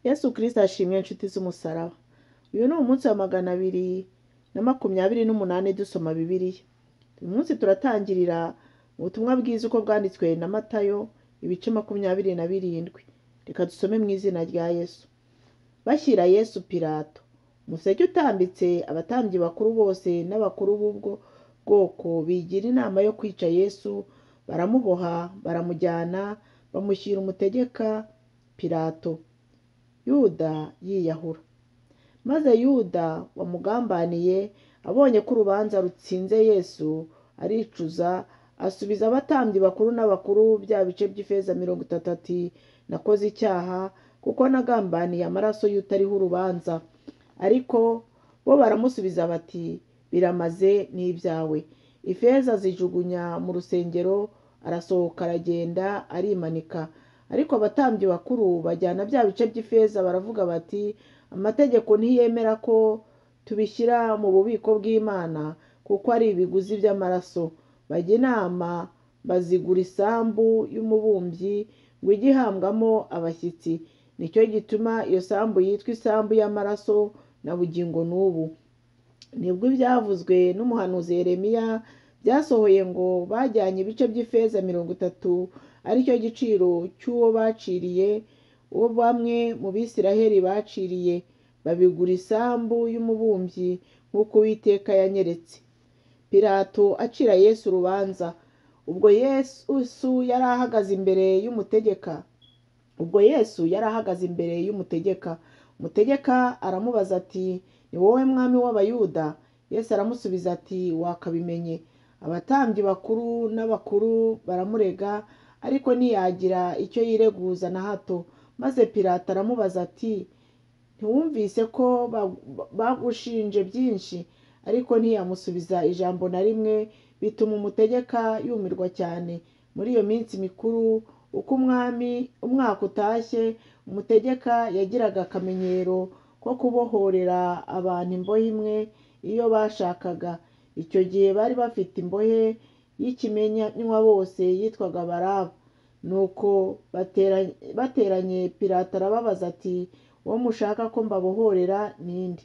Yesu Kristo ashimwe inshuti z'umusaraba. Uyu ni umunsi wa 228 dusoma Bibiliya. Uyu munsi turatangirira ubutumwa bwiza uko bwanditswe na Matayo ibice 27. Reka dusome mu izina rya Yesu. Bashyira Yesu Pilato. Umuseke utambitse, abatambyi bakuru bose n'abakuru b'ubwo bwoko bigira inama yo kwica Yesu, baramuboha, baramujyana, bamushyira umutegeka Pilato. Yuda yiyahura. Maze Yuda wamugambaniye abonye ko urubanza rutsinze Yesu, aricuza, asubiza abatambyi bakuru n'abakuru bya bice by'ifeza 30 ati, nakoze icyaha kuko nagambaniye amaraso y'utariho urubanza. Ariko bo baramusubiza bati, biramaze n'ibyawe. Ifeza zijugunya mu rusengero, arasohoka aragenda arimanika. Ariko abatambyi bakuru bajyana bya bice by'ifeza baravuga bati, amategeko ntiyemera ko tubishyira mu bubiko bw'Imana kuko ari ibiguzi by'amaraso. Bajya inama bazigura isambu y'umubumbyi ngo ijye ihambwamo abashyitsi. Nicyo gituma iyo sambu yitwa isambu y'amaraso na bugingo n'ubu. Nibwo ibyavuzwe n'umuhanuzi Yeremiya byasohoye ngo bajyanye ibice by'ifeza 30 aricyo giciro cy'uwo baciriye, uwo bamwe mu Bisiraheli baciriye, babigura isambu y'umubumbyi nk'uko Uwiteka yanyeretse. Pilato acira Yesu urubanza. Ubwo Yesu yari ahagaze imbere y'umutegeka. Umutegeka aramubaza ati, ni wowe mwami w'Abayuda? Yesu aramusubiza ati, wakabimenye. Abatambyi bakuru n'abakuru baramurega, ariko ntiyagira icyo yireguza na hato. Maze Pilato aramubaza ati, ntiwumvise ko bagushinje byinshi? Ariko ntiyamusubiza ijambo na rimwe, bituma umutegeka yumirwa cyane. Muri iyo minsi mikuru, uko umwaka utashye, umutegeka yagiraga akamenyero ko kubohorera abantu imbohe imwe iyo bashakaga. Icyo gihe bari bafite imbohe y'ikimenyanywa bose yitwaga Baraba. Nuko bateranye, Pilato arababaza ati, uwo mushaka ko mbabohorera ninde?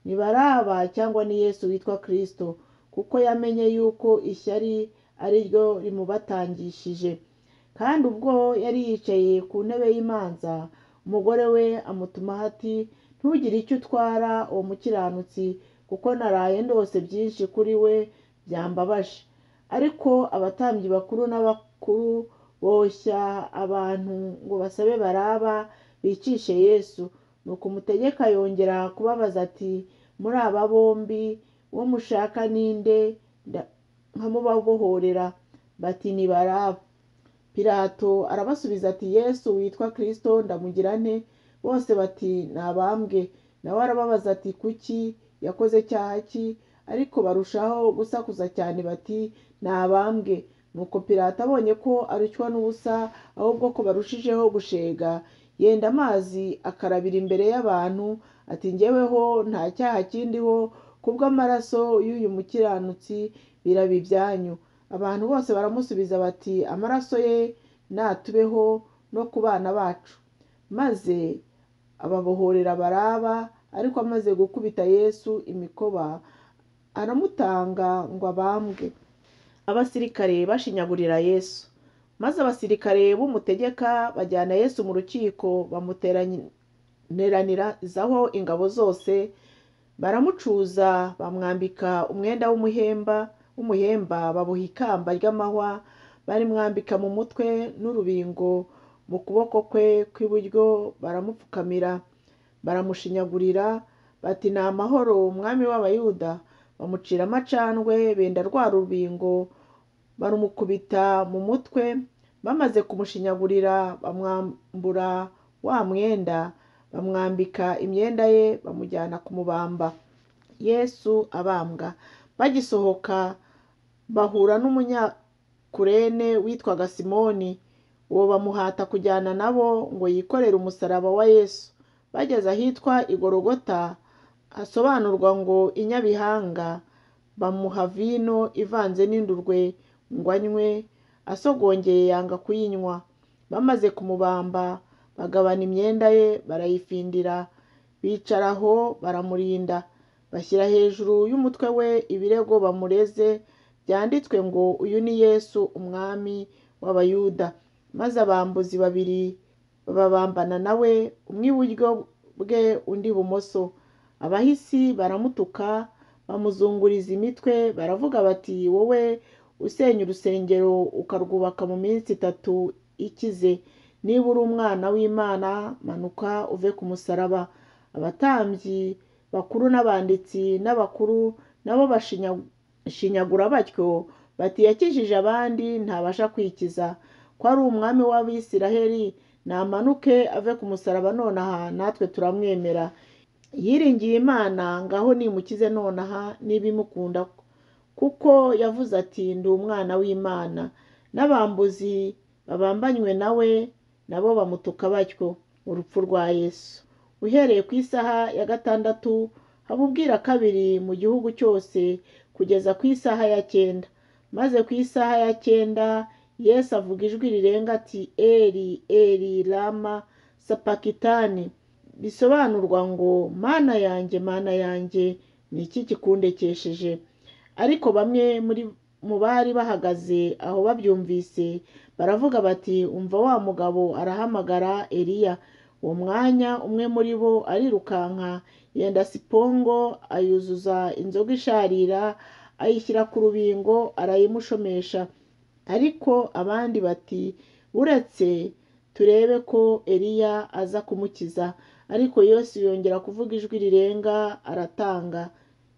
Ni Baraba cyangwa ni Yesu witwa Kristo? Kuko yamenye yuko ishyari ari ryo rimubatangishije. Kandi ubwo yari yicaye ku ntebe y'imanza, umugore we amutumaho ati, ntugire icyo utwara uwo mukiranutsi, kuko naraye ndose byinshi kuri we byambabaje. Ariko abatambyi bakuru n'abakuru boshya abantu ngo basabe Baraba bicishe Yesu. Nuko umutegeka yongera kubabaza ati, muri aba bombi uwo mushaka ninde nkamubabohorera? Bati, ni Baraba. Pilato arabasubiza ati, Yesu witwa Kristo ndamugira nte? Bose bati, nabambwe. Nawe arababaza ati, kuki? Yakoze icyaha ki? Ariko barushaho gusakuza cyane bati, nabambwe. Nuko Pilato abonye ko arushywa n'ubusa, ahubwo ko barushijeho gushega, yenda amazi akarabira imbere y'abantu ati, njyeweho nta cyaha kindiho, kubw'amaraso y'uyu mukiranutsi biraba ibyanyu. Abantu bose baramusubiza bati, amaraso ye natubeho no ku bana bacu. Maze ababohorera Baraba, ariko amaze gukubita Yesu imikoba aramutanga ngo abambwe. Abasirikare bashinyagurira Yesu. Maze abasirikare b'umutegeka bajyana Yesu mu rukiko, bamuteraniraho ingabo zose, baramucuza, bamwambika umwenda w'umuhemba, baboha ikamba ry'amahwa, barimwambika mu mutwe n'urubingo mu kuboko kwe kw'iburyo, baramupfukamira, baramushinyagurira bati, ni amahoro umwami w'Abayuda. Bamucira amacandwe, benda rwa rubingo, barumukubita mu mutwe. Bamaze kumushinyagurira, bamwambura wa mwenda, bamwambika imyenda ye, bamujyana kumubamba. Yesu abambwa. Bagisohoka bahura n'umunyakurene witwaga Simoni. Uwo bamuhata kujyana nabo ngo yikorere umusaraba wa Yesu. Bageze ahitwa Igorogota, hasobanurwa ngo inyabihanga, bamuha vino ivanze n'indurwe ngo anywe, asogongeye yanga kuyinywa. Bamaze kumubamba bagabana imyenda ye barayifindira, bicaraho baramurinda, bashyira hejuru y'umutwe we ibirego bamureze byanditswe ngo uyu ni Yesu umwami w'Abayuda. Maze abambuzi babiri babambana nawe, umwe iburyo bwe undi ibumoso. Abahisi baramutuka bamuzunguriza imitwe, baravuga bati, wowe usenya urusengero ukarwubaka mu minsi 3 ikize, niba uri umwana w'Imana manuka uve ku musaraba. Abatambyi bakuru n'abanditsi n'abakuru nabo bashinyagura batyo bati, yakijije abandi ntabasha kwikiza, ko ari umwami w'Abisiraheli namanuke ave ku musaraba nonaha natwe turamwemera. Yiringiye Imana ngaho nimukize nonaha niba imukunda, kuko yavuze ati ndi umwana w'Imana. N'abambuzi babambanywe nawe nabo bamutuka batyo. Urupfu rwa Yesu. Uhereye ku isaha ya 6 haba ubwira kabiri mu gihugu cyose kugeza ku isaha ya 9. Maze ku isaha ya 9 Yesu avuga ijwi rirenga ati, Eli Eli lama sapakitani, bisobanurwa ngo Mana yanjye ni iki kikundekesheje. Ariko bamwe mu bari bahagaze aho babyumvise baravuga bati, umva wa mugabo arahamagara Eliya. Uwo mwanya umwe muri bo arirukanka yenda sipongo ayuzuza inzoga isharira, ayishyira ku rubingo arayimushomesha. Ariko abandi bati, uretse turebe ko Eliya aza kumukiza. Ariko Yesu yongera kuvuga ijwi rirenga aratanga.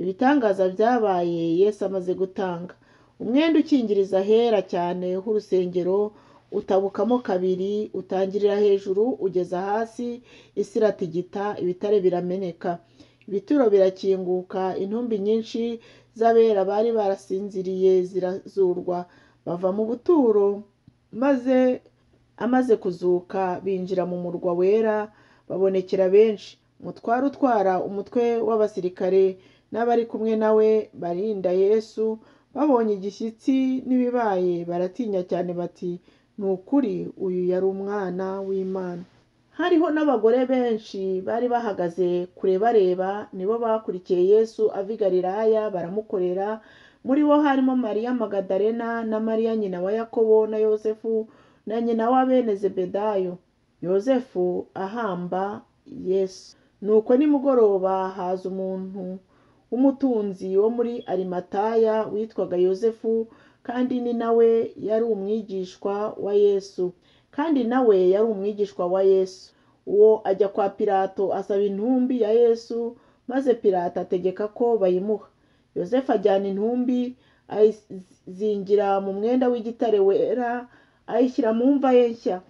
Ibitangaza byabaye Yesu amaze gutanga. Umwenda ukingiriza hera cyane h'urusengero utabukamo kabiri, utangirira hejuru ugeza hasi, isi iratigita, ibitare birameneka, ibituro birakinguka, intumbi nyinshi z'abera bari barasinziriye zirazurwa, bava mu buturo. Maze amaze kuzuka binjira mu murwa wera, babonekera benshi. Umutware utwara umutwe w'abasirikare n'abari kumwe nawe barinda Yesu babonye igishyitsi n'ibibaye baratinya cyane bati, ni ukuri uyu yari umwana w'Imana. Hariho n'abagore benshi bari bahagaze kure bareba, nibo bakurikiye Yesu ava i Galilaya baramukorera. Muri bo harimo Mariya Magadalena na Mariya nyina wa Yakobo na Yosefu na nyina wa bene Zebedayo. Yosefu ahamba Yesu. Nuko nimugoroba haza umuntu w'umutunzi wo muri Arimataya witwaga Yosefu, kandi ni nawe yari umwigishwa wa Yesu. Uwo ajya kwa Pilato asaba intumbi ya Yesu, maze Pilato ategeka ko bayimuha. Yosefu ajyana intumbi, ayizingira mu mwenda w'igitare wera, ayishyira mu mva ye nshya,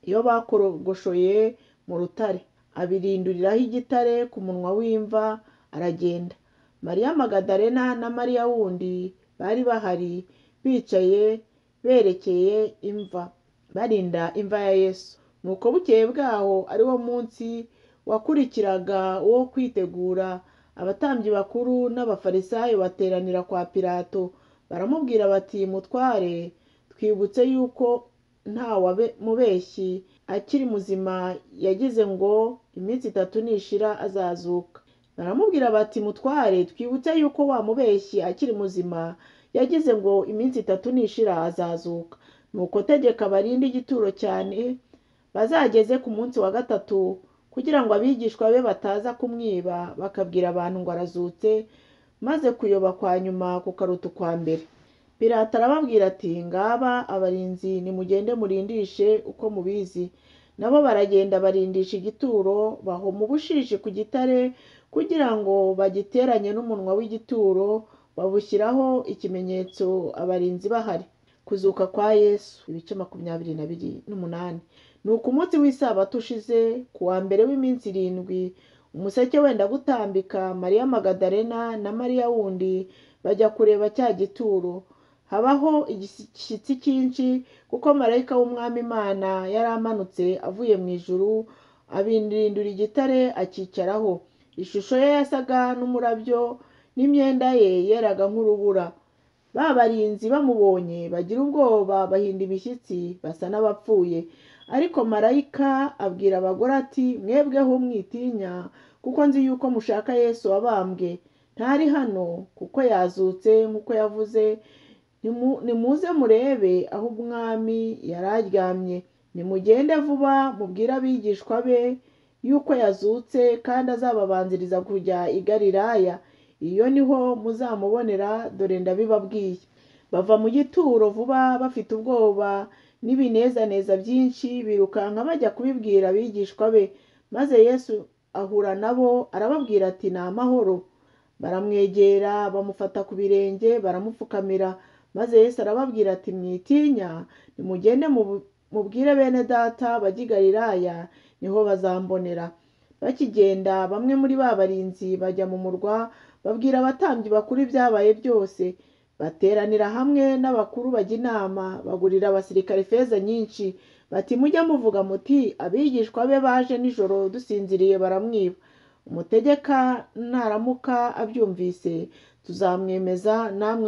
iyo bakorogoshoye mu rutare, abirinduriraho igitare ku munwa w'imva, aragenda. Mariya Magadalena na Mariya wundi bari bahari bicaye berekeye imva, barinda imva ya Yesu. Nuko bukeye bwaho ari wo munsi wakurikiraga wo kwitegura, abatambyi bakuru n'abafarisayo bateranira kwa Pilato, baramubwira bati, mutware, twibutse yuko nta mubeshyi akiri muzima yagize ngo iminsi 3 nishira azazuka. Baramubwira bati, mutware, twibutse yuko wa mubeshyi akiri muzima yagize ngo iminsi 3 nishira azazuka. Nuko tegeka barinde igituro cyane bazageze ku munsi wa 3, kugira ngo abigishwa be bataza kumwiba bakabwira abantu ngo arazutse, maze kuyoba kwa nyuma kukaruta kwa mbere. Pilato arababwira ati, ngaba abarinzi nimugende murindishe uko mubizi. Nabo baragenda barindisha igituro, bahoma ubushishi ku gitare kugira ngo bagiteranye n'umunwa w'igituro, babushyiraho ikimenyetso abarinzi bahari. Kuzuka kwa Yesu. Ibice 28. Nuko umunsi w'isabato ushize, ku wa mbere w'iminsi 7, umuseke wenda gutambika, Mariya Magadalena na Mariya wundi bajya kureba cya gituro. Habaho igishyitsi cyinshi, kuko marayika w'umwami Imana yari amanutse avuye mu ijuru, abindindura igitare akicaraho. Ishusho ye yasaga n'umurabyo, n'imyenda ye yeraga nk'urubura. Ba barinzi bamubonye bagira ubwoba, bahinda imishyitsi, basa n'abapfuye. ariko marayika abwira abagore ati mwebweho mwitinya, kuko nzi yuko mushaka Yesu wabambwe. Ntari hano, kuko yazutse nk'uko yavuze. Nimuze murebe aho umwami yari aryamye. Nimugende vuba mubwire abigishwa be yuko yazutse, kandi azababanziriza kujya i Galilaya. Iyo niho muzamubonera, dore ndabibabwiye. Bava mu gituro vuba bafite ubwoba n'ibinezaneza byinshi, birukanka bajya kubibwira abigishwa be. Maze Yesu ahura nabo, arababwira ati ni amahoro. Baramwegera, bamufata ku birenge, baramupfukamira. Maze Yesu arababwira ati mwitinya, nimugende mubwire bene data bajye i Galilaya, niho bazambonera. Bakigenda, bamwe muri ba barinzi bajya mu murwa, babwira abatambyi bakuru ibyabaye byose. Bateranira hamwe n'abakuru bajya inama, bagurira abasirikare ifeza nyinshi, bati mujya muvuga muti abigishwa be baje nijoro dusinziriye baramwiba. Umutegeka naramuka abyumvise, tuzamwemeza, namwe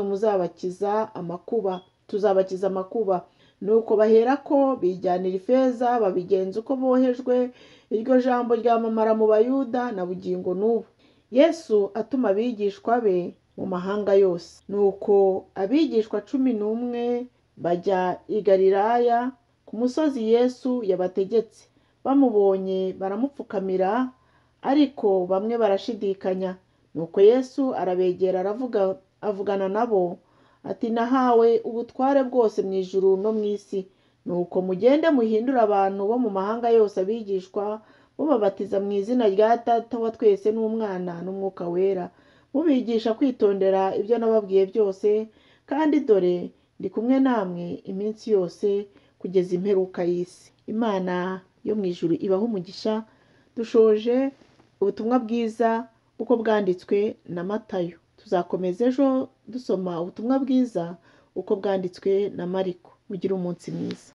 tuzabakiza amakuba. Nuko baherako bijyanira ifeza, babigenza uko bohejwe. Iryo jambo ryamamara mu Bayuda na bugingo n'ubu. Yesu atuma abigishwa be mu mahanga yose. Nuko abigishwa 11 bajya i Galilaya ku musozi Yesu yabategetse. Bamubonye baramupfukamira, ariko bamwe barashidikanya. Nuko Yesu arabegera, avugana nabo ati nahawe ubutware bwose mu ijuru no mu isi. Nuko mugende muhindure abantu bo mu mahanga yose abigishwa, mubabatiza mu izina rya Data wa twese n'Umwana n'Umwuka wera, mubigisha kwitondera ibyo nababwiye byose, kandi dore ndi kumwe namwe iminsi yose kugeza imperuka y'isi. Imana yo mu ijuru ibaho umugisha. Dushoje ubutumwa bwiza uko bwanditswe na Matayo. Tuzakomeza ejo dusoma ubutumwa bwiza uko bwanditswe na Mariko. Mugire umunsi mwiza.